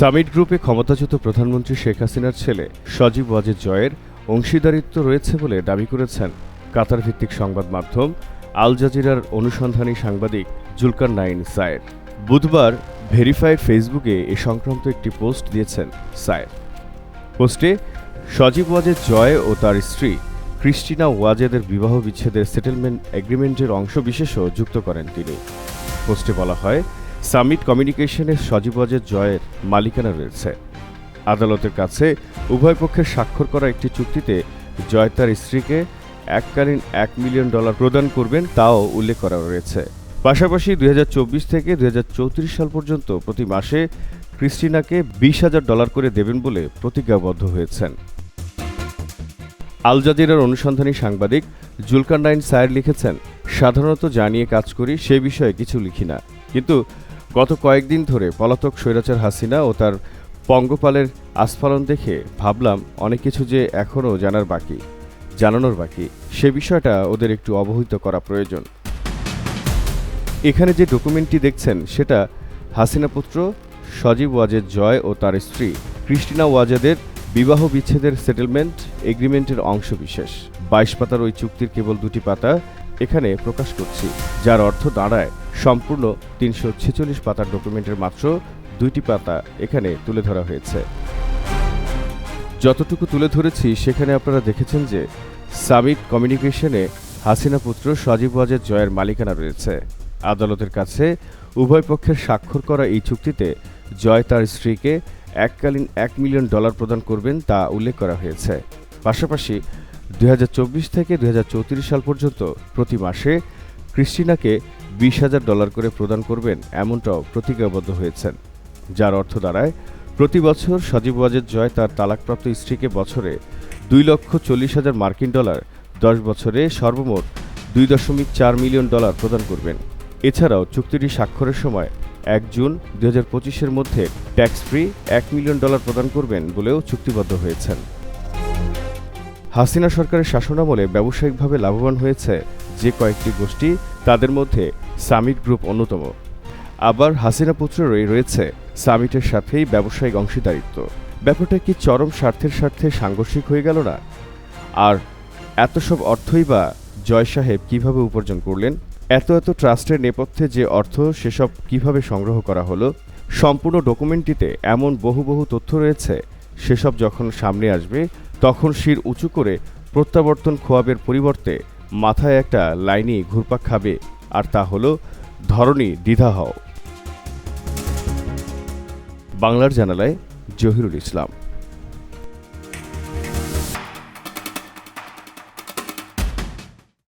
Summit গ্রুপে ক্ষমতাচ্যুত প্রধানমন্ত্রী শেখ হাসিনার ছেলে সজীব ওয়াজেদ জয়ের অংশীদারিত্ব রয়েছে বলে দাবি করেছেন কাতার ভিত্তিক সংবাদ মাধ্যম আল জাজিরার অনুসন্ধানী সাংবাদিক জুলকারনাইন সায়ের। বুধবার ভেরিফাইড ফেসবুকে এ সংক্রান্ত একটি পোস্ট দিয়েছেন সায়ের। পোস্টে সজীব ওয়াজেদ জয় ও তার স্ত্রী ক্রিস্টিনা ওয়াজেদের বিবাহ বিচ্ছেদের সেটেলমেন্ট এগ্রিমেন্টের অংশবিশেষও যুক্ত করেন তিনি। পোস্টে বলা হয়, সামিট কমিউনিকেশনে সজীব ওয়াজেদ জয়ের মালিকানা রয়েছে। আদালতের কাছে উভয় পক্ষের স্বাক্ষর করা একটি চুক্তিতে জয় তার স্ত্রীকে এককালীন $1 মিলিয়ন প্রদান করবেন তাও উল্লেখ করা রয়েছে। পাশাপাশি 2024 থেকে 2034 সাল পর্যন্ত প্রতি মাসে ক্রিস্টিনাকে $20,000 করে দেবেন বলে প্রতিজ্ঞাবদ্ধ হয়েছেন। আল জাজিরার অনুসন্ধানী সাংবাদিক জুলকারনাইন সায়ের লিখেছেন, সাধারণত যা নিয়ে কাজ করি সে বিষয়ে কিছু লিখি না, কিন্তু গত কয়েকদিন ধরে পলাতক স্বৈরাচার হাসিনা ও তার পঙ্গপালের আস্ফালন দেখে ভাবলাম অনেক কিছু যে এখনও জানানোর বাকি সে বিষয়টা ওদের একটু অবহিত করা প্রয়োজন। এখানে যে ডকুমেন্টটি দেখছেন সেটা হাসিনা পুত্র সজীব ওয়াজেদ জয় ও তার স্ত্রী ক্রিস্টিনা ওয়াজেদের বিবাহ বিচ্ছেদের সেটেলমেন্ট এগ্রিমেন্টের অংশবিশেষ। 22 পাতার ওই চুক্তির কেবল 2টি পাতা এখানে প্রকাশ করছি, যার অর্থ দাঁড়ায় সম্পূর্ণ 346 পাতার ডকুমেন্টের মাত্র 2টি পাতা এখানে তুলে ধরা হয়েছে। যতটুকু তুলে ধরেছি সেখানে আপনারা দেখেছেন যে সামিট কমিউনিকেশনে হাসিনা পুত্র সজীব ওয়াজেদ জয়ের মালিকানা রয়েছে। আদালতের কাছে উভয় পক্ষের স্বাক্ষর করা এই চুক্তিতে জয় তার স্ত্রীকে এককালীন $1 মিলিয়ন প্রদান করবেন তা উল্লেখ করা হয়েছে। পাশাপাশি 2024 থেকে 2034 সাল পর্যন্ত প্রতি মাসে ক্রিস্টিনাকে $20,000 করে প্রদান করবেন এমনটাও প্রতিজ্ঞাবদ্ধ হয়েছেন, যার অর্থ দাঁড়ায় প্রতি বছর সজীব ওয়াজেদ জয় তার তালাকপ্রাপ্ত স্ত্রীকে বছরে $2,40,000 10 বছরে সর্বমোট $2.4 মিলিয়ন প্রদান করবেন। এছাড়াও চুক্তিটি স্বাক্ষরের সময় 1 জুন 2025-এর মধ্যে ট্যাক্স ফ্রি $1 মিলিয়ন প্রদান করবেন বলেও চুক্তিবদ্ধ হয়েছেন। হাসিনা সরকারের শাসনামলে ব্যবসায়িকভাবে লাভবান হয়েছে যে কয়েকটি গোষ্ঠী, তাদের মধ্যে সামিট গ্রুপ অন্যতম। আবার হাসিনা পুত্রেরই রয়েছে সামিটের সাথেই ব্যবসায়িক অংশীদারিত্ব। ব্যাপারটা কি চরম স্বার্থের স্বার্থে সাংঘর্ষিক হয়ে গেল না? আর এত সব অর্থই বা জয় সাহেব কিভাবে উপার্জন করলেন? এত ট্রাস্টের নেপথ্যে যে অর্থ সেসব কিভাবে সংগ্রহ করা হলো? সম্পূর্ণ ডকুমেন্টটিতে এমন বহু তথ্য রয়েছে, সেসব যখন সামনে আসবে তখন শির উঁচু করে প্রত্যাবর্তন খোয়াবের পরিবর্তে মাথায় একটা লাইনই ঘুরপাক খাবে, আর তা হলো ধরনী দ্বিধা হও। বাংলার জানালায় জহিরুল ইসলাম।